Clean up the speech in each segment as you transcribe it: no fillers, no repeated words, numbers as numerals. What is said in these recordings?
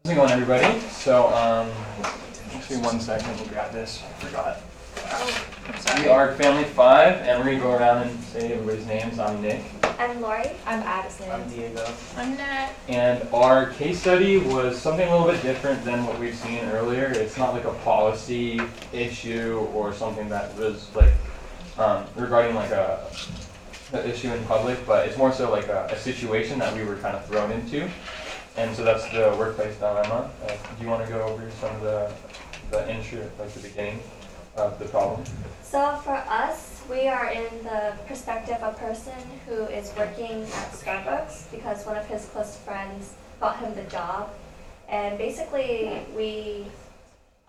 How's it going, everybody? So, just give me 1 second. We'll grab this. I forgot. We are Family 5, and we're going to go around and say everybody's names. I'm Nick. I'm Lori. I'm Addison. I'm Diego. I'm Nat. And our case study was something a little bit different than what we've seen earlier. It's not like a policy issue or something that was like regarding like an issue in public, but it's more so like a situation that we were kind of thrown into. And so that's the workplace dilemma. Do you want to go over some of the intro, like the beginning of the problem? So for us, we are in the perspective of a person who is working at Starbucks because one of his close friends got him the job. And basically, we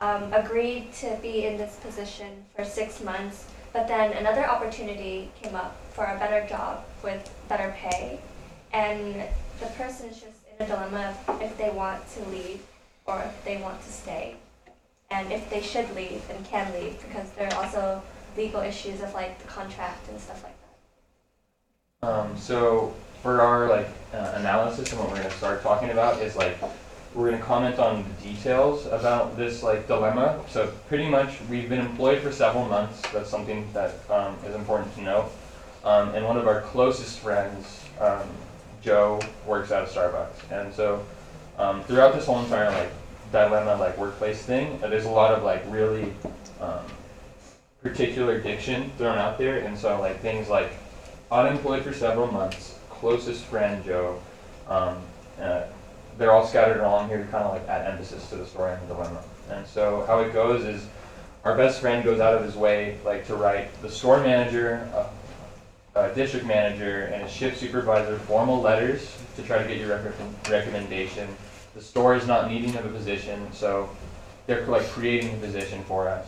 agreed to be in this position for 6 months, but then another opportunity came up for a better job with better pay. And the person is just in a dilemma if they want to leave or if they want to stay. And if they should leave and can leave, because there are also legal issues of like the contract and stuff like that. So for our analysis and what we're going to start talking about is we're going to comment on the details about this dilemma. So pretty much we've been employed for several months. That's something that is important to know. And one of our closest friends, Joe, works at a Starbucks. And so throughout this whole entire dilemma workplace thing, there's a lot of really particular diction thrown out there. And so things like unemployed for several months, closest friend Joe, they're all scattered along here to kind of add emphasis to the story and the dilemma. And so how it goes is our best friend goes out of his way to write the store manager, district manager, and a shift supervisor formal letters to try to get your recommendation. The store is not needing of a position, so they're creating a position for us.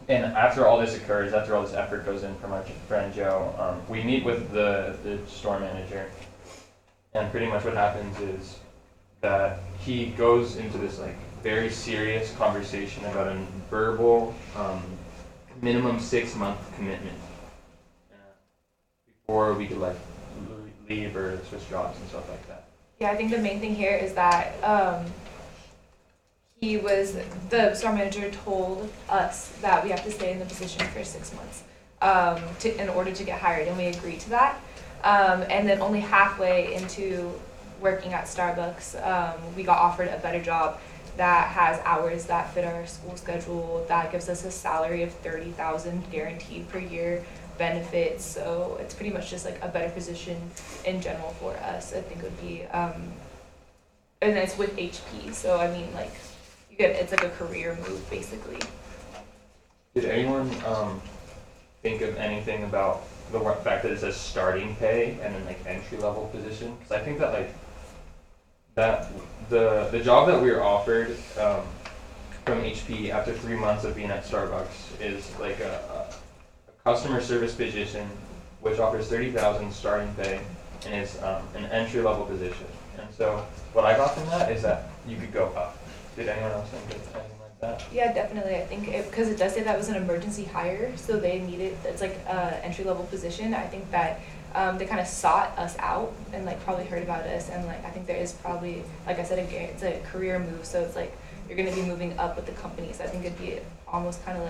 And after all this occurs, after all this effort goes in from our friend Joe, we meet with the store manager, and pretty much what happens is that he goes into this very serious conversation about a verbal minimum 6-month commitment before we could leave or switch jobs and stuff like that. Yeah, I think the main thing here is that the store manager told us that we have to stay in the position for 6 months in order to get hired, and we agreed to that. And then only halfway into working at Starbucks, we got offered a better job that has hours that fit our school schedule, that gives us a salary of $30,000 guaranteed per year, benefits. So it's pretty much just a better position in general for us. I think would be, and it's with HP. So I mean, it's a career move basically. Did anyone think of anything about the fact that it says starting pay and then entry level position? Because I think that the job that we were offered from HP after 3 months of being at Starbucks is a customer service position, which offers $30,000 starting pay, and is an entry level position. And so what I got from that is that you could go up. Did anyone else think of anything like that? Yeah, definitely. I think because it does say that was an emergency hire, so they needed, it's a entry level position. I think that they kind of sought us out and probably heard about us, and I think there is probably, like I said, it's a career move, so it's you're going to be moving up with the company. So I think it'd be almost kind of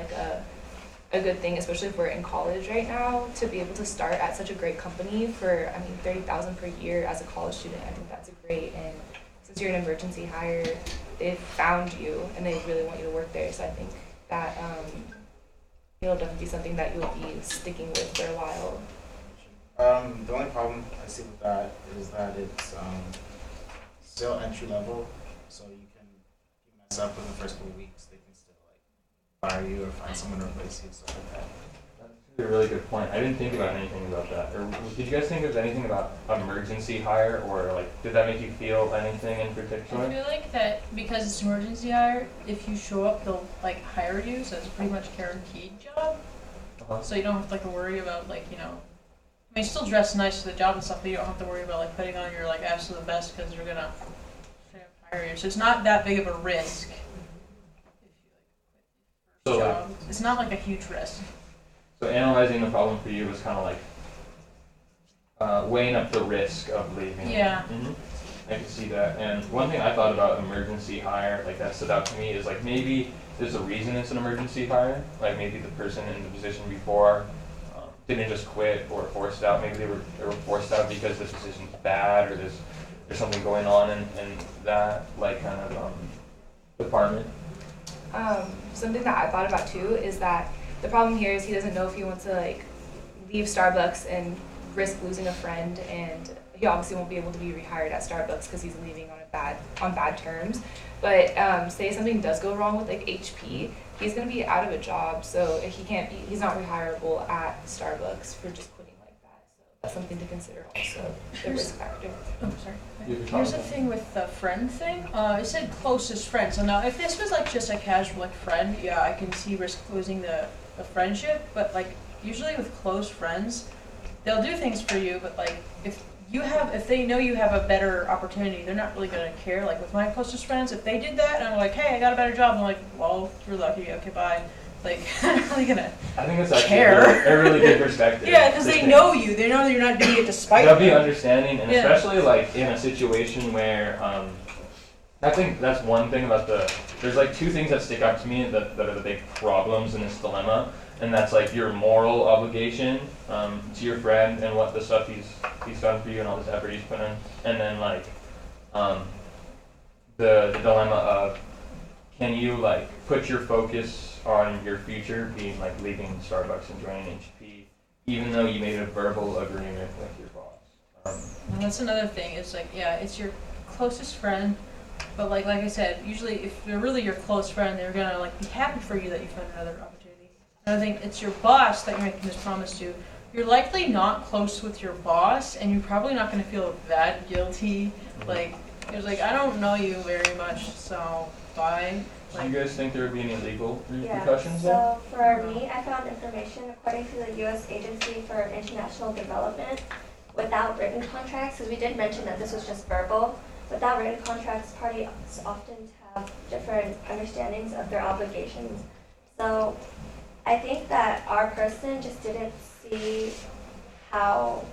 a good thing, especially if we're in college right now, to be able to start at such a great company for, $30,000 per year as a college student. I think that's great, and since you're an emergency hire, they found you and they really want you to work there. So I think that it'll definitely be something that you'll be sticking with for a while. The only problem I see with that is that it's still entry level, so if you mess up in the first couple weeks, they can still fire you or find someone to replace you, stuff like that. That's a really good point. I didn't think about anything about that. Or did you guys think of anything about emergency hire, or did that make you feel anything in particular? I feel like that because it's emergency hire, if you show up, they'll hire you, so it's pretty much guaranteed job. So you don't have to worry about you still dress nice for the job and stuff, but you don't have to worry about putting on your absolute best because they're gonna hire you. So it's not that big of a risk. If you job. It's not a huge risk. So analyzing the problem for you was kind of weighing up the risk of leaving. Yeah. Mm-hmm. I can see that. And one thing I thought about emergency hire, like that stood out to me, is like maybe there's a reason it's an emergency hire. Like maybe the person in the position before didn't just quit or forced out. Maybe they were forced out because the position's bad or there's something going on in that like kind of department. Something that I thought about too is that the problem here is he doesn't know if he wants to like leave Starbucks and risk losing a friend, and he obviously won't be able to be rehired at Starbucks because he's leaving on bad terms. But say something does go wrong with like HP, he's gonna be out of a job, so he's not rehirable at Starbucks for just quitting like that. So that's something to consider also, the risk factor. Oh, sorry. You could Here's the comment. thing with the friend thing. It said closest friend. So now, if this was like just a casual like friend, yeah, I can see risk losing the friendship. But like usually with close friends, they'll do things for you. But like if they know you have a better opportunity, they're not really gonna care. Like with my closest friends, if they did that and I'm like, hey, I got a better job, I'm like, well, you're lucky. Okay, bye. Like, I'm not really gonna. I think it's actually Care. a really good perspective. Yeah, because they know you. They know that you're not doing it to spite They'll be them. understanding, and Yeah. especially like in a situation where I think that's one thing about there's like two things that stick out to me that are the big problems in this dilemma, and that's like your moral obligation to your friend and what the stuff he's done for you and all this effort he's put in, and then like the dilemma of can you like put your focus on your future being like leaving Starbucks and joining HP, even though you made a verbal agreement with your boss. And that's another thing. It's like, yeah, it's your closest friend, but like I said, usually if they're really your close friend, they're gonna like be happy for you that you found another opportunity. And I think it's your boss that you're making this promise to. You're likely not close with your boss, and you're probably not gonna feel that guilty. Like, it's like, I don't know you very much, so bye. Do you guys think there would be any legal Yeah, repercussions there? so for me, I found information according to the U.S. Agency for International Development, without written contracts, because we did mention that this was just verbal, without written contracts, parties often have different understandings of their obligations. So I think that our person just didn't see how,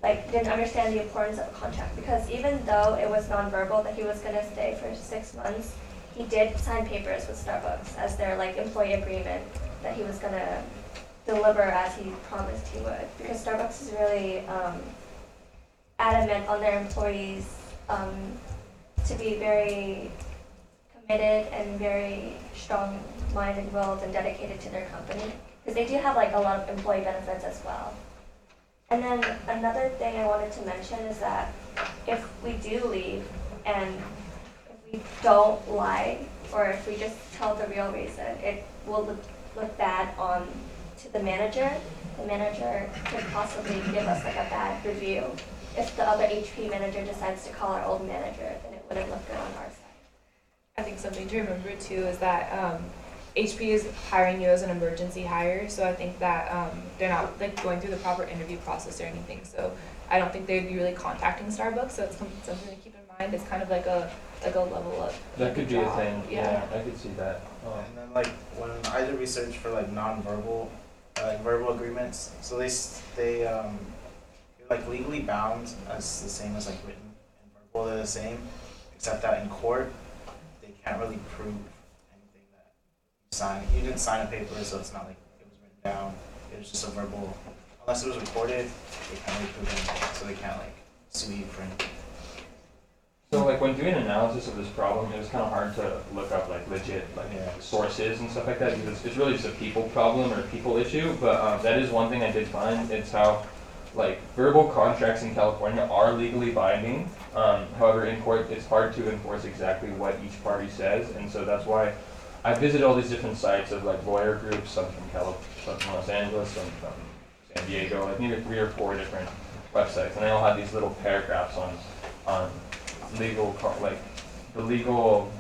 like, didn't understand the importance of a contract, because even though it was nonverbal that he was going to stay for 6 months, he did sign papers with Starbucks as their like employee agreement that he was gonna deliver as he promised he would. Because Starbucks is really adamant on their employees to be very committed and very strong-minded, willed, and dedicated to their company. Because they do have like a lot of employee benefits as well. And then another thing I wanted to mention is that if we do leave and we don't lie, or if we just tell the real reason, it will look bad to the manager. The manager could possibly give us like a bad review. If the other HP manager decides to call our old manager, then it wouldn't look good on our side. I think something to remember too is that HP is hiring you as an emergency hire, so I think that they're not like going through the proper interview process or anything. So I don't think they'd be really contacting Starbucks. So it's something to keep in mind. It's kind of like a level up. That could be a job. thing. Yeah, I could see that. And then like when I did research for like non-verbal, like verbal agreements, so you're like legally bound as the same as like written and verbal. They're the same, except that in court they can't really prove anything that you signed. You didn't sign a paper, so it's not like it was written down. It was just a verbal. Unless it was recorded, they can't really prove anything, so they can't like sue you for anything. So like when doing analysis of this problem, it was kind of hard to look up like legit like sources and stuff like that, because it's really just a people problem or a people issue. But that is one thing I did find. It's how like verbal contracts in California are legally binding. However, in court, it's hard to enforce exactly what each party says, and so that's why I visited all these different sites of like lawyer groups, some from Los Angeles, some from San Diego, like maybe 3 or 4 different websites, and they all have these little paragraphs on the legal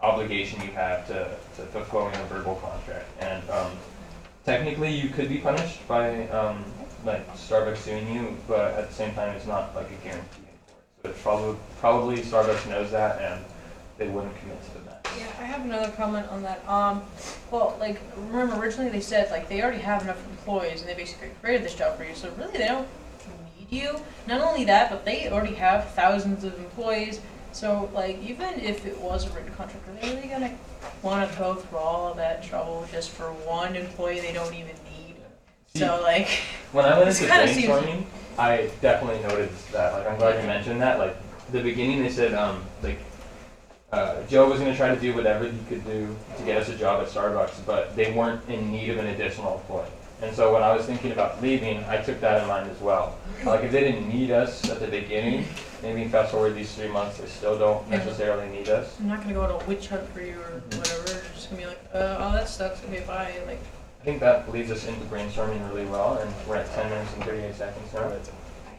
obligation you have to fulfilling a verbal contract. And technically you could be punished by like Starbucks suing you, but at the same time it's not like a guarantee in court. So it's probably Starbucks knows that and they wouldn't commit to the match. Yeah, I have another comment on that. Well, like, remember originally they said like they already have enough employees and they basically created this job for you, so really they don't need you. Not only that, but they already have thousands of employees. So like, even if it was a written contract, are they really gonna want to go through all of that trouble just for one employee they don't even need? So like, when I went this into kinda seems- brainstorming, I definitely noticed that. Like, I'm glad you mentioned that. Like, the beginning they said, Joe was going to try to do whatever he could do to get us a job at Starbucks, but they weren't in need of an additional employee. And so when I was thinking about leaving, I took that in mind as well. Like, if they didn't need us at the beginning, maybe fast forward these 3 months, they still don't necessarily need us. I'm not gonna go on a witch hunt for you or whatever. They're just gonna be like, oh, that sucks. Okay, bye. Like, I think that leads us into brainstorming really well, and we're at 10 minutes and 38 seconds now.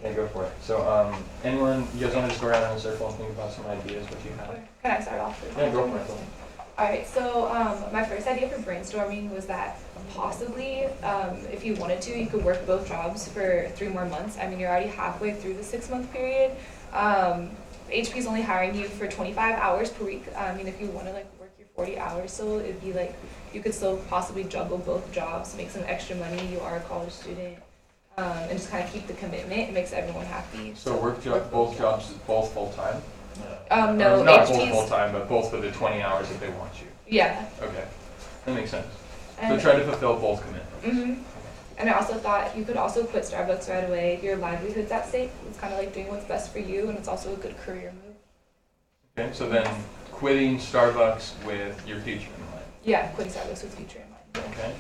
Yeah, go for it. So, anyone, you guys want to just go around in a circle and think about some ideas, what you have? Can I start off? Yeah, go for it. Alright, so my first idea for brainstorming was that possibly, if you wanted to, you could work both jobs for 3 more months. I mean, you're already halfway through the 6-month period. HP is only hiring you for 25 hours per week. I mean, if you want to like work your 40 hours, so it'd be like you could still possibly juggle both jobs, make some extra money. You are a college student, and just kind of keep the commitment. It makes everyone happy. So both jobs, both full time? No, Or not both HP's full time, but both for the 20 hours that they want you. Yeah. Okay, that makes sense. So And, try to fulfill both commitments. And I also thought you could also quit Starbucks right away. Your livelihood's at stake. It's kind of like doing what's best for you, and it's also a good career move. Okay, so then quitting Starbucks with your future in mind. Yeah, quitting Starbucks with future in mind. Okay.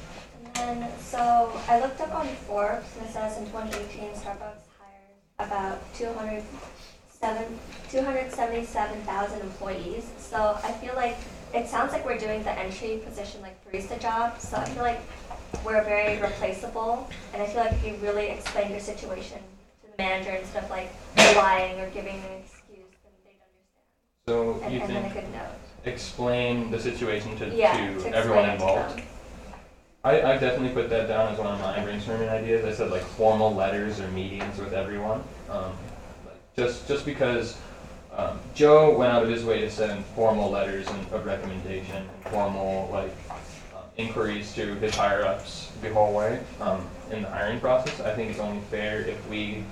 And then, so I looked up on Forbes, and it says in 2018, Starbucks hired about 277,000 employees. So I feel like it sounds like we're doing the entry position, like barista job. So I feel like we're very replaceable. And I feel like if you really explain your situation to the manager instead of like lying or giving an excuse, then they'd understand. So And, you and then a think good note. explain the situation to explain everyone it to involved? them. I definitely put that down as one of my brainstorming ideas. I said like formal letters or meetings with everyone. Just because Joe went out of his way to send formal letters of recommendation, formal inquiries to his higher ups the whole way in the hiring process. I think it's only fair if we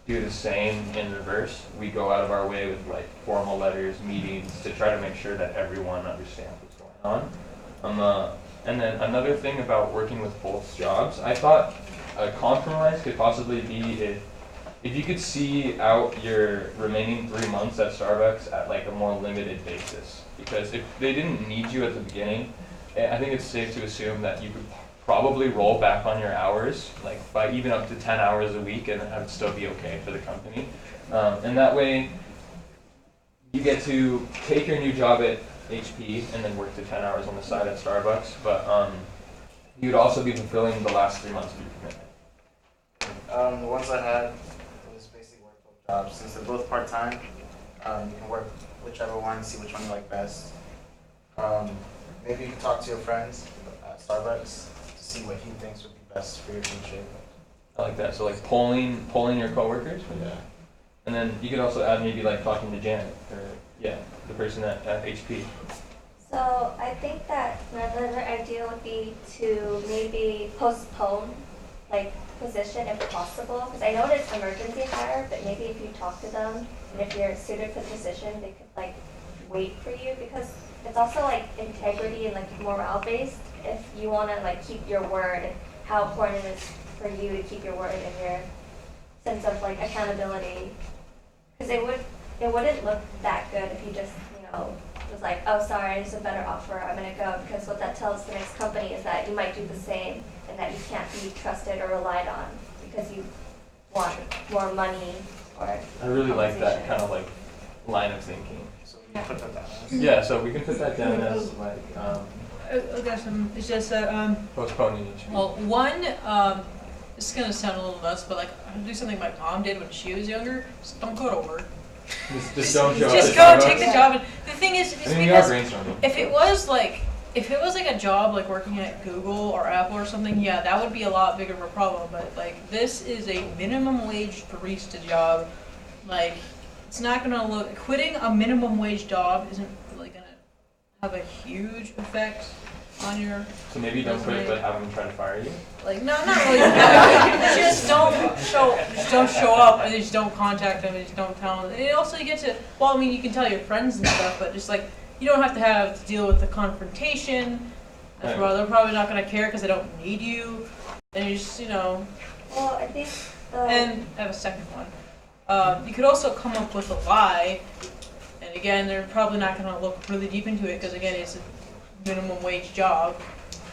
do the same in reverse. We go out of our way with like formal letters, meetings to try to make sure that everyone understands what's going on. And then another thing about working with both jobs, I thought a compromise could possibly be if you could see out your remaining 3 months at Starbucks at like a more limited basis. Because if they didn't need you at the beginning, I think it's safe to assume that you could probably roll back on your hours, like by even up to 10 hours a week, and that would still be okay for the company. And that way, you get to take your new job at HP and then work to 10 hours on the side at Starbucks, but you'd also be fulfilling the last 3 months of your commitment. The ones I had was basically work both jobs. Since they're both part-time, you can work whichever one, see which one you like best. Maybe you can talk to your friends at Starbucks to see what he thinks would be best for your future. I like that. So like polling your coworkers. Yeah. And then you could also add maybe like talking to Janet or the person at HP. So I think that another idea would be to maybe postpone like position if possible, because I know it's emergency hire, but maybe if you talk to them and if you're suited for the position, they could like wait for you, because it's also like integrity and like morale based. If you want to like keep your word, and how important it is for you to keep your word and your sense of like accountability, because it wouldn't look that good if you just was like, oh sorry, there's a better offer, I'm gonna go, because what that tells the next company is that you might do the same and that you can't be trusted or relied on because you want more money or I really like that compensation. kind of like line of thinking. So we can put that down. Yeah, so we can put that down as like okay, so it's just postponing each week. well, one, this is gonna sound a little nuts, but like I'm gonna do something my mom did when she was younger. Just don't go to work. Just don't show up Just at go Starbucks. take the job. And the thing is I mean, we are because brainstorming. if it was like a job like working at Google or Apple or something, yeah, that would be a lot bigger of a problem. But like this is a minimum wage barista job. Like it's not gonna quitting a minimum wage job isn't really gonna have a huge effect. on your, So maybe don't quit, but have them try to fire you. like, no, not really. just don't show up, and just don't contact them, and just don't tell them. And also you get to, well, I mean, you can tell your friends and stuff, but just like, you don't have to deal with the confrontation. That's why they're probably not gonna care because they don't need you. And you just, Well, I think and I have a second one. You could also come up with a lie, and again, they're probably not going to look really deep into it because again, it's a minimum wage job.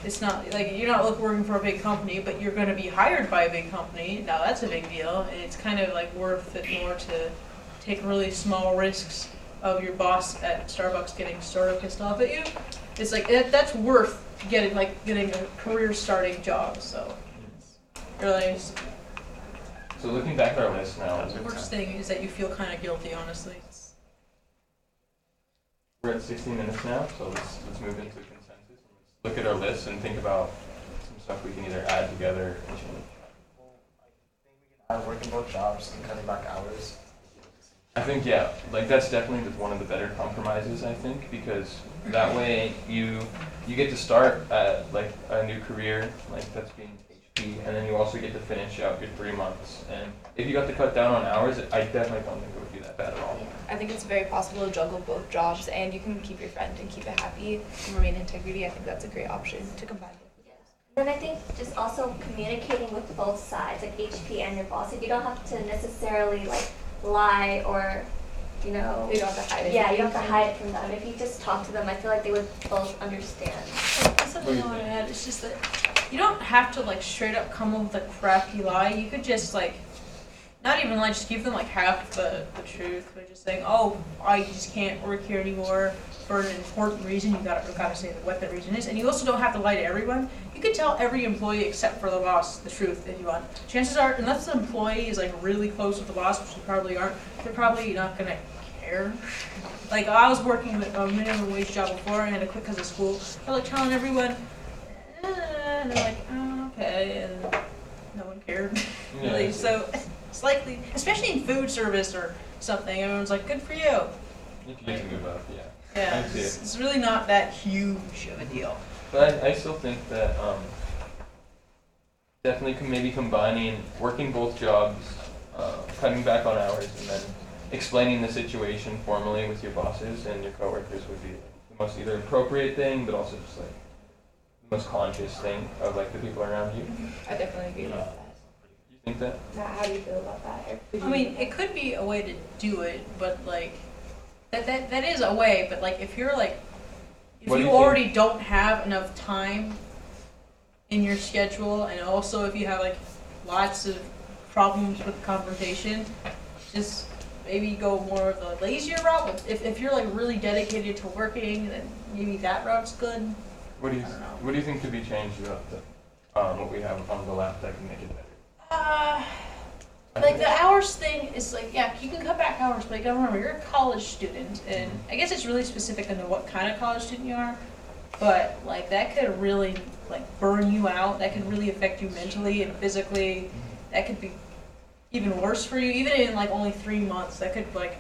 It's not like you're not working for a big company, but you're going to be hired by a big company. Now that's a big deal, and it's kind of like worth it more to take really small risks of your boss at Starbucks getting sort of pissed off at you. It's like that's worth getting a career starting job. So really. So looking back at our list now, The worst thing is that you feel kind of guilty, honestly. we're at 16 minutes now, so let's move into consensus. Let's look at our list and think about some stuff we can either add together and change. Well, I think we can add working both jobs and cutting back hours. I think, yeah, like that's definitely one of the better compromises, I think, because that way you get to start at like a new career, like that's being HP, and then you also get to finish out your 3 months. And if you got to cut down on hours, I definitely don't think it would be that bad at all. I think it's very possible to juggle both jobs, and you can keep your friend and keep it happy and remain integrity. I think that's a great option to combine both. Then I think just also communicating with both sides, like HP and your boss. Like you don't have to necessarily like lie or, You don't have to hide it. Yeah, you don't have to hide it from them. If you just talk to them, I feel like they would both understand. Something I want to add is just that you don't have to like straight up come up with a crappy lie. You could just like, not even like just give them like half the truth, but just saying, oh, I just can't work here anymore for an important reason. You gotta say what the reason is, and you also don't have to lie to everyone. You could tell every employee except for the boss the truth if you want. Chances are, unless the employee is like really close with the boss, which they probably aren't, they're probably not gonna care. Like I was working with a minimum wage job before, and I had to quit because of school. I was like telling everyone, and they're like, oh, okay, and no one cared. Really, Yeah. so it's likely, especially in food service or something, everyone's like, good for you. You can get to move up, yeah. Yeah, I see it. it's really not that huge of a deal. But I still think that definitely maybe combining working both jobs, cutting back on hours, and then explaining the situation formally with your bosses and your coworkers would be the most either appropriate thing, but also just like the most conscious thing of like the people around you. I definitely agree with that. You think that? Matt, how do you feel about that? I mean, it could be a way to do it, but like, that is a way, but like, if you're like, if What do you you think? already don't have enough time in your schedule, and also if you have like lots of problems with confrontation, just maybe go more of the lazier route. But if you're like really dedicated to working, then maybe that route's good. What do you I don't know. What do you think could be changed about the what we have on the left that can make it better? Like the hours thing is like, yeah, you can cut back hours, but you gotta remember you're a college student, and I guess it's really specific on what kind of college student you are. But like that could really like burn you out. That could really affect you mentally and physically. That could be even worse for you, even in like only 3 months. That could like,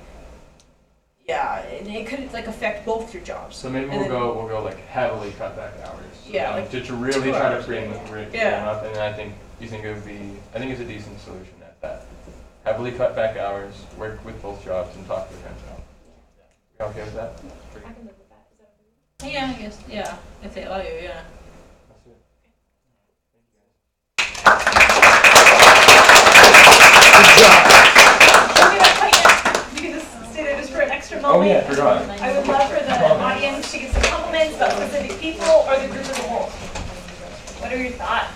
yeah, it could like affect both your jobs. So maybe And we'll go like heavily cut back hours. Yeah, like to really 2 try to hours, bring yeah. them up, and I think it's a decent solution at that. Heavily cut back hours, work with both jobs, and talk to your friends out. You okay with that? I can live with that. Is that okay? Yeah, I guess, yeah, if they allow you, yeah. That's it. Thank you guys. You can just stay there just for an extra Oh moment. yeah, I forgot. I would love for the audience to get some compliments about specific people or the group as a whole. What are your thoughts?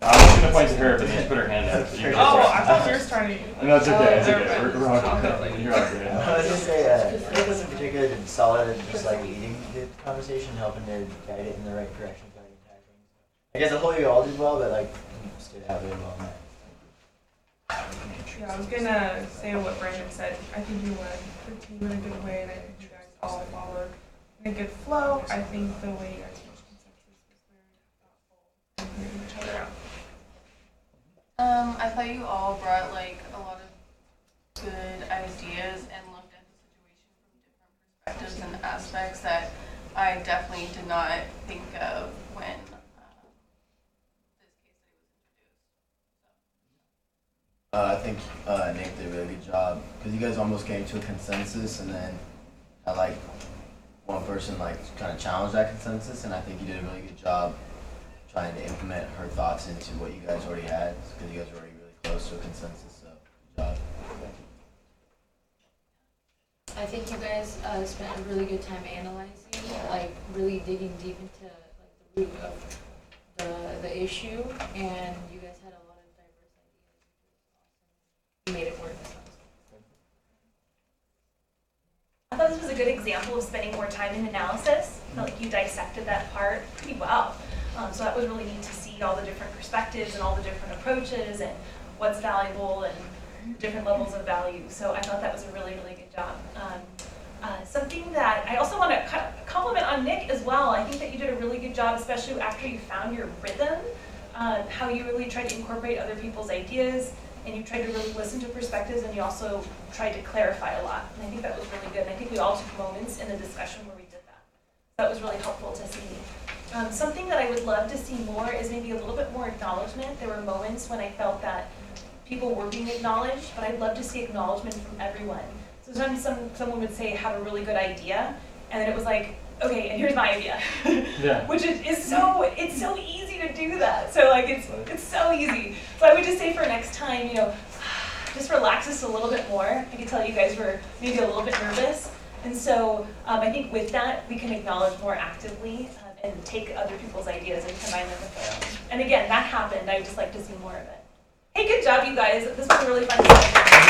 I was gonna point to her, but then she put her hand out. So you Oh, I thought you were starting. No, it's okay. It's okay. We're all good. You're all good. I was gonna say, I think this in particular did solid at just like leading the conversation, helping to guide it in the right direction for the entire thing. I guess the whole you all did well, but like you stood out really well in that. Yeah, I was gonna say what Brandon said. I think you led the team in a good way, and I think you guys all followed in a good flow. I think the way you guys reached consensus was very thoughtful and hearing each other out. I thought you all brought like a lot of good ideas and looked at the situation from different perspectives and aspects. aspects that I definitely did not think of when this case study was introduced. I think Nick did a really good job because you guys almost came to a consensus, and then had like one person like kind of challenge that consensus, and I think you did a really good job trying to implement her thoughts into what you guys already had because you guys were already really close to a consensus. So good job. I think you guys spent a really good time analyzing, like really digging deep into like the root of the issue, and you guys had a lot of diverse ideas, which was awesome. You made it work. I thought this was a good example of spending more time in analysis. I felt like you dissected that part pretty well. So that was really neat to see all the different perspectives and all the different approaches and what's valuable and different levels of value. So I thought that was a really, really good job. Something that I also want to compliment on Nick as well. I think that you did a really good job, especially after you found your rhythm, how you really tried to incorporate other people's ideas, and you tried to really listen to perspectives, and you also tried to clarify a lot. And I think that was really good. And I think we all took moments in the discussion where we did that. That was really helpful to see. Something that I would love to see more is maybe a little bit more acknowledgement. There were moments when I felt that people were being acknowledged, but I'd love to see acknowledgement from everyone. So sometimes someone would say, have a really good idea, and then it was like, okay, and here's my idea. Yeah. Which is so, it's so easy to do that. So like, it's so easy. So I would just say for next time, you know, just relax this a little bit more. I could tell you guys were maybe a little bit nervous. And so I think with that, we can acknowledge more actively and take other people's ideas and combine them with our own. And again, that happened. I would just like to see more of it. Hey, good job, you guys. This was a really fun session.